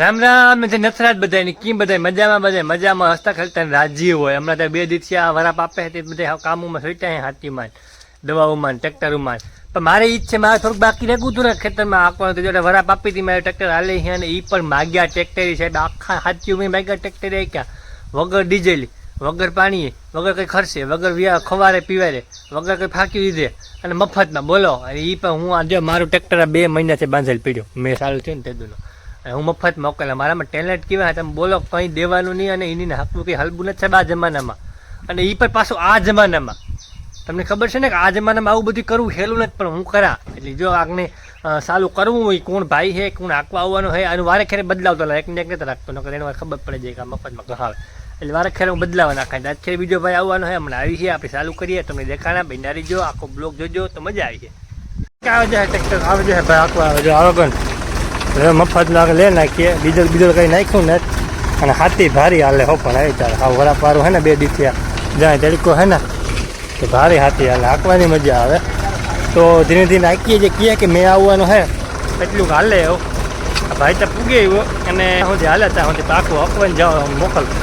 રામ રામ ને નથરાજ બધાય કી બધા મજામાં હસતા ખેલતા રાજી હોય. હમણાં ત્યાં 2 દિવસથી આ વરાપ આપે તે બધા કામોમાં સોટ્યા હાથીમાં દવાઓમાં ટ્રેક્ટરોમાં. પણ મારે ઈ છે મારે થોડુંક બાકી રહેવું હતું ને ખેતરમાં આંકવાનું તો જોડે વરાપ આપી હતી મારે ટ્રેક્ટર હાલે છે અને એ પણ માગ્યા ટ્રેક્ટરી સાહેબ આખા હાથીઓ માગ્યા ટ્રેક્ટરી આક્યા વગર ડીઝલ વગર પાણીએ વગર કંઈ ખર્ચે વગર ખવારે પીવારે વગર કંઈ ફાંકી દીધે અને મફતમાં બોલો. અને એ પણ હું આજે મારું ટ્રેક્ટર 2 મહિનાથી બાંધેલ પડ્યો મેં સારું થયું ને તેદુનો હું મફત મોકલા. મારામાં ટેલેન્ટ કેવા તમે બોલો કંઈ દેવાનું નહીં અને એની હકનું કંઈ હલવું નથી સાહેબ આ જમાનામાં. અને એ પણ પાછું આ જમાનામાં તમને ખબર છે ને કે આ જમાનામાં આવું બધું કરવું હેલું નથી પણ હું કરા. એટલે જો આગને સારું કરવું હોય કોણ ભાઈ છે કોણ આંકવા આવવાનો હોય આનું વારે ખેરે બદલાવતો એકને એક નથી રાખતો નકર એને ખબર પડે જાય કે મફતમાં કહાવે એટલે વારે ખેરે હું બદલાવા નાખાય. આજ ખેરે બીજો ભાઈ આવવાનો હોય હમણાં આવી છે આપણે ચાલુ કરીએ તમને દેખાણા બેનારી જો આખો બ્લોગ જોજો તો મજા આવી છે. આવે જાય ટ્રેક્ટર આવે જાય ભાઈ આંકવા આવે જો આવે પણ હવે મફતમાં લે નાખીએ ડીઝલ કંઈ નાખ્યું ને અને હાથી ભારી હાલે હો પણ આવી ચાલે હા વરાપારું હે ને 2 દિવસથી જ્યાં તડકો હે ને તો ભારી હાથી હાલે હાંકવાની મજા આવે. તો ધીરે ધીરે હાંકીએ જે કહે કે મેં આવવાનું હે એટલું હાલે એવો ભાઈ તો પૂગે આવ્યો અને સુધી હાલે ત્યાં સુધી પાકું હકવાને જાઓ મોકલ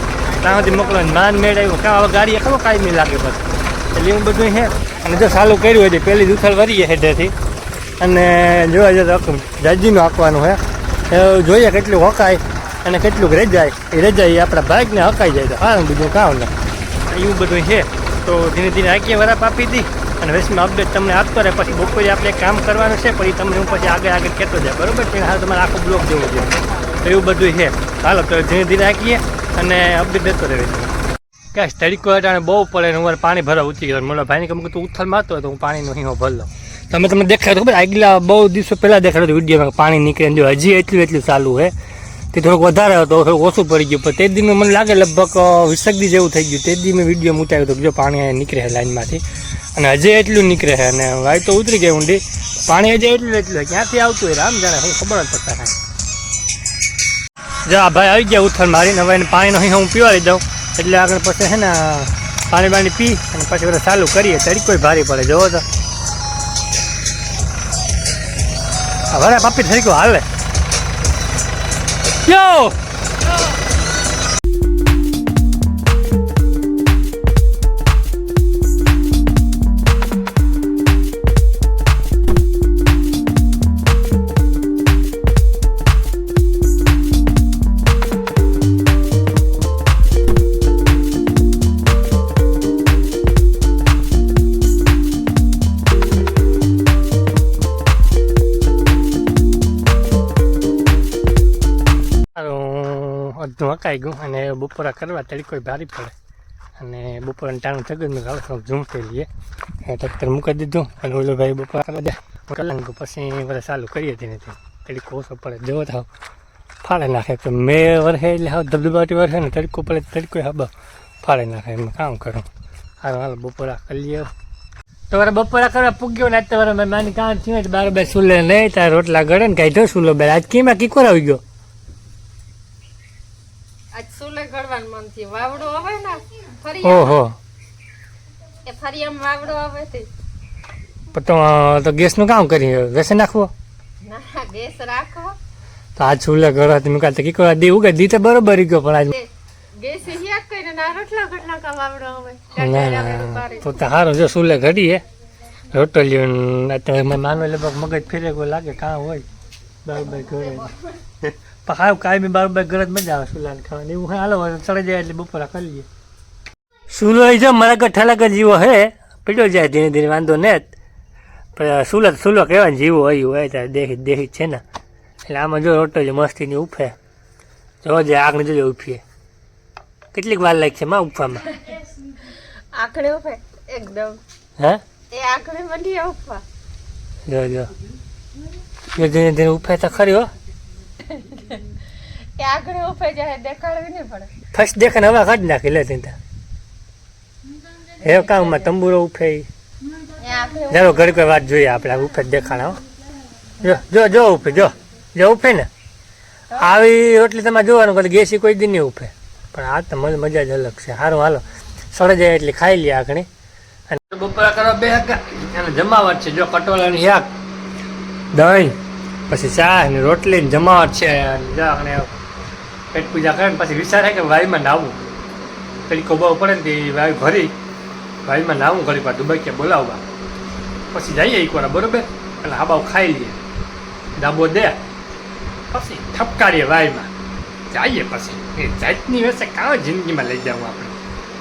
ત્યાં સુધી મોકલવાનું માન મેળ આવ્યું કાં હવે ગાડીએ ખબર કાંઈ નહીં લાગે બસ એટલે એવું બધું છે. અને જો ચાલું કર્યું હોય પહેલી જ ઉથલ વરીએ હેઠેથી અને જોવા જતો જાજીનું હાંકવાનું હે જોઈએ કેટલું હકાય અને કેટલુંક રેજાય એ આપણા બાઇકને હકાઈ જાય તો હા બીજું કામ ને એવું બધું છે. તો ધીરે ધીરે હાંકીએ વરાપ આપી હતી અને વેસમાં અપડેટ તમને આપતો રહે. પછી બપોરે આપણે કામ કરવાનું છે પછી તમને હું પછી આગળ કહેતો જાય બરાબર છે. હાલ તમારે આખો બ્લોક જોવો જોઈએ એવું બધું છે. હાલો તો ધીરે ધીરે હાંકીએ અને અપડેટ દેતો રહે. ક્યાં તડકો અટાણે બહુ પડે ને હું પાણી ભરવા ઉતરી ગયો મને ભાઈને કહું તું ઉથલ મારતો હોય તો હું પાણીનો હિંહો ભર લઉં. તમને દેખાડો ખબર આગલા બહુ દિવસો પહેલાં દેખાડો વિડીયોમાં પાણી નીકળે જો હજી એટલું ચાલુ છે તે થોડુંક વધારે હતો થોડુંક ઓછું પડી ગયું પણ તે દીમાં મને લાગે લગભગ 20 દી જેવું થઈ ગયું. તે દી મેં વિડીયો મૂકાવ્યો હતો જો પાણી નીકળે છે લાઈનમાંથી અને હજી એટલું નીકળે છે અને વાય તો ઉતરી ગઈ ઊંડી પાણી હજી એટલું ક્યાંથી આવતું હોય રામ જાણે હું ખબર જ પડતા કાંઈ. જો આ ભાઈ આવી ગયા ઉથલ મારીને હવે એને પાણીનો અહીં હું પીવાડી દઉં એટલે આગળ પછી છે ને પાણી પી અને પછી બધા ચાલુ કરીએ. તડકો ભારી પડે જોવો તો વરા પાપી તરીકો હાલે યો અડધું હકાઈ ગયું અને બપોરા કરવા તડકો ભારી પડે અને બપોરાનું ટાણું થઈ ગયું હવે થોડુંક ઝૂમતી લઈએ ટ્રેક્ટર મૂકી દીધું અને ઓલો ભાઈ બપોરા કરવા દે કલાક પછી બધા ચાલુ કરીએ હતી નથી તડકો ઓછો પડે જવો થાવ ફાળે નાખે તો મેં વરસે એટલે હાવ ધબધબાટી વરસે ને તડકો પડે તડકો હબ ફાળે નાખે એમાં કામ કરું હાલ બપોરા કરી લઈએ. તમારે બપોરા કરવા પૂગ્યો ને આજ તમારે માની કામ થયું ને 12 સુલે નહીં તારે રોટલા ગળે ને કાઢ્યો સુલો બે આજ કેમાં કીકોર આવી ગયો સુલે ગળવાનું મન થયું વાવડો આવે ને ફરી ઓહો એ ફરી આમ વાવડો આવે તે પણ તો ગેસનું કામ કરી ગેસ નાખવો ના ગેસ રાખો તો આજ સુલે ગળવા તમે કાલ તો કીકો દી ઉગે દી તો બરોબર ગયો પણ આજ ગેસ હિયાક કરીને ના રોટલા ઘટલા કા વાવડો આવે ના તો સારું જો સુલે ઘડીએ રોટલીઓ અત્યારે માનો લગભગ મગજ ફેરે કોઈ લાગે કાં હોય બરાબર ઘરે હાવ કાંઈ બરાબર ઘર જ મજા આવે સુલાને ખાવાની એવું હાલો ચડી જાય એટલે બપોરા કરી લઈએ. સુલો એ જો મારા ઘર ઠાલાક જીવો હે પીડ્યો જાય ધીરે ધીરે વાંધો ને પણ સુલો કહેવાય જીવો હોય ત્યારે દેહી છે ને એટલે આમાં જો રોટલી મસ્તીની ઉફે જો જાય આગળ જોજો ઉફીએ કેટલીક વાર લાગશે માં ઉફવામાં આખડે ઉફે એકદમ હે એ આખડે મંડી ઉફવા જો ધીરે ધીરે ઉફે તો ખરી હો એ આગળ ઉફે જાય દેખાડવી નહીં પડે ફર્સ્ટ દેખાને હવા કાઢી નાખી લે ત્યાં એ કામમાં તંબુરો ઉફે ચાલો ઘડી કોઈ વાત જોઈએ આપણે ઉફે દેખાણા જો ઉફે જો ઉફે ને આવી રોટલી તમારે જોવાનું કે ગેસી કોઈ દી નહીં ઉફે પણ આ તો મજા જ અલગ છે. સારું હાલો સડે જાય એટલે ખાઈ લઈએ આખણી અને બપોરા કરવા બે હકા અને જમાવટ છે જો કટોલાની શાક દહીં પછી ચા ને રોટલી જમાવટ છે અને પેટ પૂજા કરે ને પછી વિચાર થાય કે વાયુમાં નાવું તરીકો બહુ પડે ને તે વાયુ ભરી વાયુમાં નાવું ઘડી વાર દુબઈકે બોલાવવા પછી જઈએ એક વાર બરોબર એટલે હાબાવ ખાઈ લઈએ ડાબો દે પછી ઠપકારીએ વાયુમાં જઈએ પછી એ જાતની વેસે કાં જિંદગીમાં લઈ જાઉં આપણે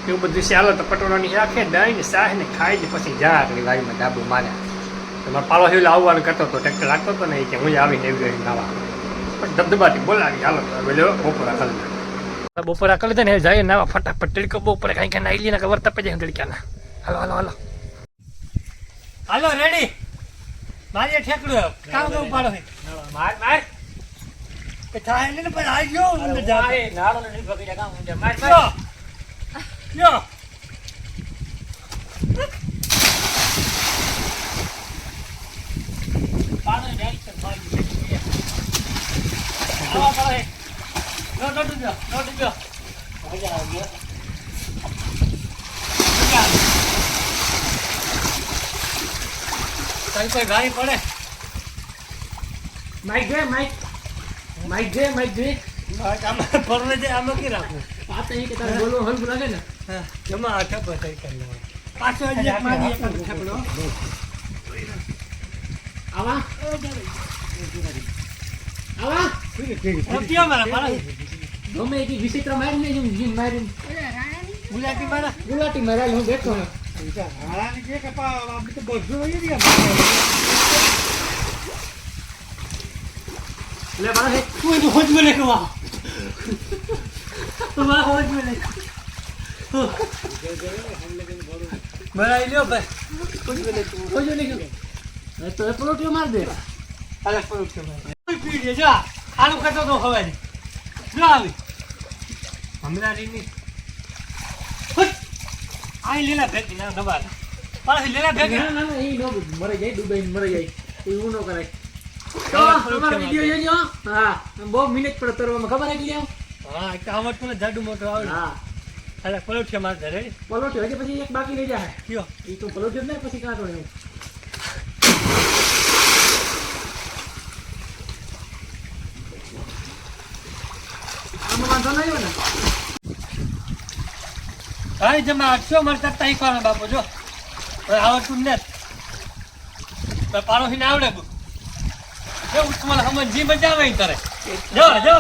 એવું બધું ચાલો તો પટોળાની રાખે દહીં ને શાહ ને ખાઈ ને પછી જા આગળ વાયુમાં ડાબો માર્યા તમારે પાલો હિલ આવવાનું કરતો હતો ટ્રેક્ટર લાગતો હતો ને કે હું આવીને એવી ગઈ નાવા પણ ધબધબાટી બોલાવી હાલો બપોરા કરી લે બપોરા કરી દે ને જાય નાવા ફટાફટ તડકો બહુ પડે કાંઈ કાંઈ નાઈ લઈને વર્તા પડી જાય તડકાના હાલો હાલો હાલો હાલો રેડી મારી ઠેકડું કામ કરવું પાડો માર માર થાય ને પણ આવી ગયો અંદર જાય નાળો ને બગડ્યા કામ અંદર માર માર યો પાડો ડાયરેક્ટ મારી આવા પડે નો ડૂબ્યો મજા આવી ગયો કઈ કોઈ ગાડી પડે માઈક દે આમાં પરને જે આમાં કી રાખવું પાછો એ કે તારે બોલવો હલ લાગે ને હા જમા આઠા પર થઈ કરી લેવા પાછો જ મારી એક ઠેકડો આવા ક્યાં મારા પાડા ગમે એ વિચિત્ર મારીને જેમ જીન મારીને ગુલાટી મારા હું બેઠો ને હારાની જે કપા આપણે તો બધું હોય ને લે મારા હે કોઈ તો હોજ મને કવા મારા હોજ મને મારા લ્યો ભાઈ હોજ મને તો પલોટીઓ માર દે અરે પલોટીઓ માર પી દે જા આલુ કટો તો હવે જો આવી હમણાં રીની આઈ લેલા ભેગી ના દબા પાછી લેલા ભેગી ના ના એ નો મરે જાય દુબઈ મરે જાય એવું નો કરાય તો તમારો વિડિયો જોજો હા બહુ મિનિટ પર તરવામાં ખબર આવી ગઈ હા કાવટ પર જાડુ મોટો આવે હા અરે પલોઠિયા માર દે રેડી પલોઠિયો હજી પછી એક બાકી રહી જાય કયો ઈ તો પલોઠિયો ને પછી કાઢો ને આમાં વાંધો નહીં હોય ને હાય જમા 800 મળતા તઈ કોણ બાપુ જો આવડતું ને પાડો થી આવડે જો ઉત્તમલ હમન જી મજા આવે કરે જો જો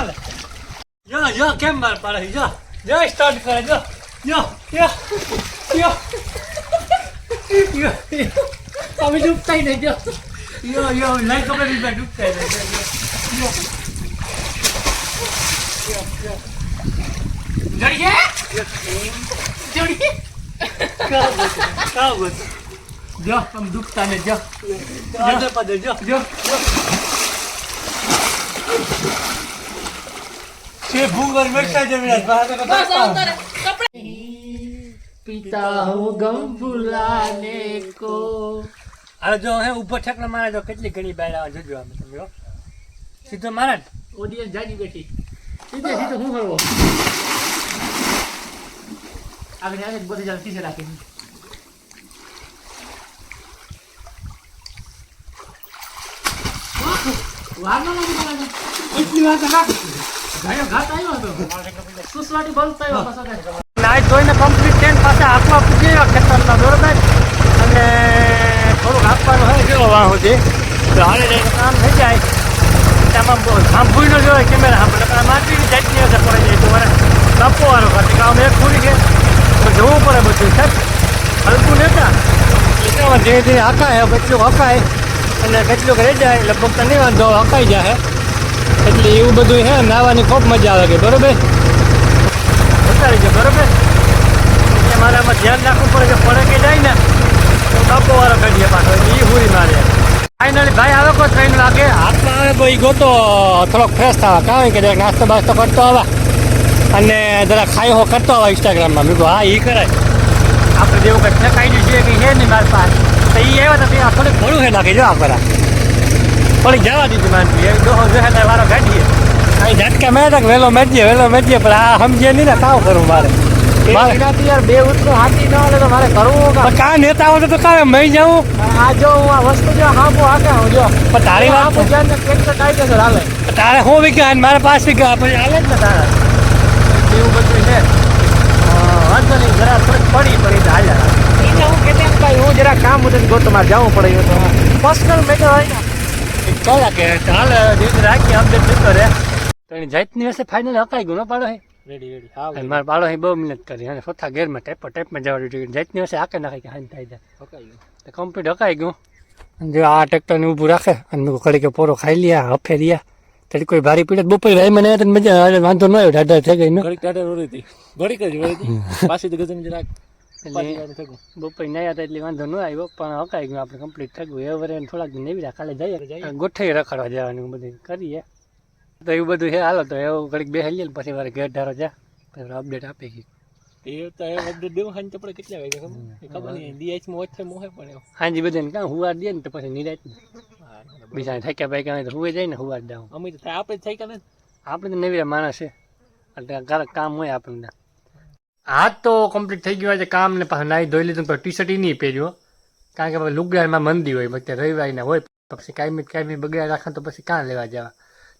જો જો કેમ માર પાડો જો જો સ્ટાર્ટ કરે જો જો જો જો અમે ડૂબતા નહીં જો યો લાઈક કપડે બી ડૂબતા નહીં જડીએ કાવ જો हम दुखता ने जो आधे पदे जो से भूगर बैठा जमीन बाहर बस अंदर कपड़े पीता हो गम भुलाने को अरे जो है ऊपर ठकना मारा जो કેટલી ઘણી બાયડા જોજો આમ તમે સીધો મારા ઓડિયન્સ જાજી બેઠી સીધો હું કરવો આગળ આગળ બધે જલ્દી से રાખી વારનો નથી બોલાતો એટલી વાત રાખ ગાયો ઘાટ આવ્યો હતો સુસવાટી બોલતો આવ્યો પાછો નાઈ જોઈને કમ્પ્લીટ ટેન્ટ પાસે હાથમાં પૂજી આવ્યો ખેતરમાં બરોબર અને થોડુંક આપવાનું હોય કેવો વાહ છે તો હાલે જઈને કામ થઈ જાય તેમાં સાંભળીનો જોઈએ કેમેરા સાંભળે માટી જાતની અસર પડે જાય તો મારે કાપવાનો ખાતે કામ એક પૂરી છે તો જોવું પડે બધું સાહેબ હલકું લેતા એટલામાં ધીરે ધીરે હકાય કેટલું હકાય અને કેટલુંક રહી જાય લગભગ તો નહીં વાંધો હકાઈ જાય એટલે એવું બધું છે નાહવાની ખૂબ મજા આવે કે બરોબર ઉતારી જાય બરોબર એટલે મારે આમાં ધ્યાન રાખવું પડે કે પડે કે જાય ને તો બાપોવાળો કાઢીએ પાછો એ હુરી મારે ફાઇનલી ભાઈ આવે કોઈ 3 વાગે હાથમાં આવે કોઈ ગોતો થોડોક ફ્રેશ થવા કારણ કે જરાક નાસ્તો બાસ્તો કરતો આવે અને જરા ખાઈ હો કરતો આવે ઇન્સ્ટાગ્રામમાં મેં કહું હા એ કરાય આપણે જેવું કંઈ ઠેકાઈ છે કે છે નહીં મારી પાસે તો એ આવ્યા હતા ત્યાં થોડીક ઘણું છે નાખી જો આપણા થોડીક જવા દીધી માનવી એ દોહો જોહે તો વારો કાઢીએ અહીં ઝટકા મેં તક વહેલો મેજીએ પણ આ સમજે નહીં ને કામ કરવું મારે યાર બે ઉતરું હાથી ન આવે તો મારે કરવું કાં નેતા હોય તો કાંઈ મહી જાઉં આ જો હું આ વસ્તુ જો હાંપું હાકે હું જો પણ તારી વાત કેટલો કાયદેસર હાલે તારે 100 વીઘા અને મારે 5 વીઘા પછી હાલે જ ને તારા એવું બધું છે વાંધો નહીં જરા થોડીક પડી તો હાલ્યા એને હું કહેતો એમ ભાઈ હું જરા કામ હતું ગો તમારે જવું પડે તો પર્સનલ મેટર હોય ને કલાકે હાલ દિવસ રાખી અપડેટ થતો રહે તો એની જાતની હશે ફાઇનલ હકાઈ ગયો ન પાડો હે રેડી રેડી હા અને મારા પાડો બહુ મહેનત કરી અને ચોથા ગેરમાં ટેપમાં જવા દીધું જાતની હશે હાકે નાખી કે હાન થાય જાય હકાઈ તો કમ્પ્લીટ હકાઈ ગયું અને જો આ ટ્રેક્ટરને ઊભું રાખે અને મેં ઘડી કે પોરો ખાઈ લ્યા હફે રહ્યા ત્યારે કોઈ ભારી પીડે બપોર ભાઈ મને મજા વાંધો ન આવ્યો ઢાઢા થઈ ગઈ ઘડીક ટાટા રોરી હતી ઘડીક જ રોરી હતી પાછી તો ગજન જરાક બપોર નહીં હતા એટલે વાંધો ન આવ્યો પણ હકાઈ ગયું આપણે કમ્પ્લીટ થઈ ગયું એ વરે થોડાક દિન એવી કાલે જઈએ ગોઠવી રખડવા જવાનું બધું કરીએ તો એવું બધું છે હાલો તો એવું ઘડીક બે હલીએ પછી વારે ઘેર ધારો જા પછી અપડેટ આપી ગઈ એ તો એ અપડેટ દેવું હાંજ તો પડે કેટલા વાગે ખબર નહીં ડીએચ માં ઓછે મોહે પડે હાજી બધાને કાં હુવાર દે ને તો પછી નિરાત બીજા થાક્યા ભાઈ કાંઈ તો હુવે જાય ને હુવાર દઉં અમે તો આપણે થઈ કે ને આપણે તો નવીરા માણસ છે એટલે કારક કામ હોય આપણને હાથ તો કમ્પ્લીટ થઈ ગયું આજે કામ ને પાછું નાહી ધોઈ લીધું પણ ટી શર્ટ નહીં પહેર્યો કારણ કે લુગડામાં મંદી હોય અત્યારે રવિવારના હોય પછી કાયમી બગડ્યા રાખે તો પછી કાં લેવા જવા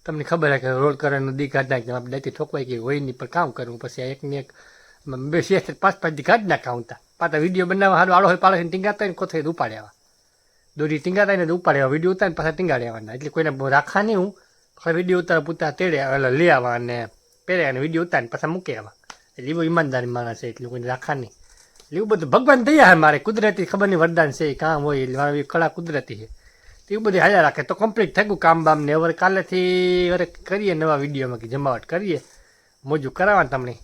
તમને ખબર છે કે રોડ કરે નદી કાઢ નાખી આપણે દાંતી ઠોકવાઈ ગઈ હોય નહીં પણ કામ કરવું પછી એકને એક બે 5 દી કાઢ નાખા આવતા પાછા વિડીયો બનાવવા સારું આડો હોય પાડો ટીંગાતા હોય ને કોથળી ઉપાડ્યા દોરી ટીંગાતા ને ઉપાડ્યા વિડીયો ઉતારીને પાછા ટીંગાડ્યાવાના એટલે કોઈને રાખા નહીં હું પાછા વિડીયો ઉતાર પૂતા તેડે લઈ આવવા અને પહેર્યા અને વિડીયો ઉતારીને પાછા મૂકી આવવા એટલે એવું ઈમાનદારી માણસ છે એટલે કોઈને રાખા નહીં એટલે એવું બધું ભગવાન તૈયાર છે મારે કુદરતી ખબર નહીં વરદાન છે કામ હોય એટલે મારી કળા કુદરતી છે એવું બધું હાલ્યા રાખે તો કમ્પ્લીટ થઈ ગયું કામ બામ ને હવે કાલેથી હવે કરીએ નવા વિડીયોમાં કે જમાવટ કરીએ મોજું કરાવવાનું તમને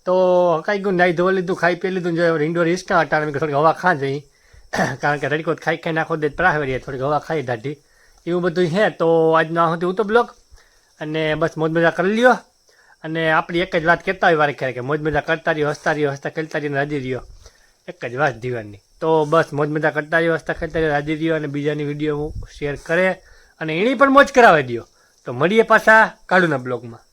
તો હકાઈ ગયું નાઈ ધોવા લીધું ખાઈ પી લીધું જો ઇન્ડોર હિસ્કા હટાણે થોડીક હવા ખા જઈ કારણ કે રડકો ખાઈ નાખો દે પ્રાહવેરીએ થોડીક હવા ખાઈ દાઢી એવું બધું છે તો આજનો આ હતું તો બ્લોગ અને બસ મોજ મજા કરી લ્યો અને આપણી એક જ વાત કહેતા હોય વારે ક્યારે કે મોજ મજા કરતા રહ્યો હસતા ખેલતા રહ્યો રાજી રહ્યો એક જ વાત જીવનની તો બસ મોજ મજા કરતા રહ્યો હસતા ખેલતા રહ્યો રાજી રહ્યો અને બીજાની વિડીયો શેર કરે અને એની પણ મોજ કરાવી દો તો મળીએ પાછા કાલુના બ્લોગમાં.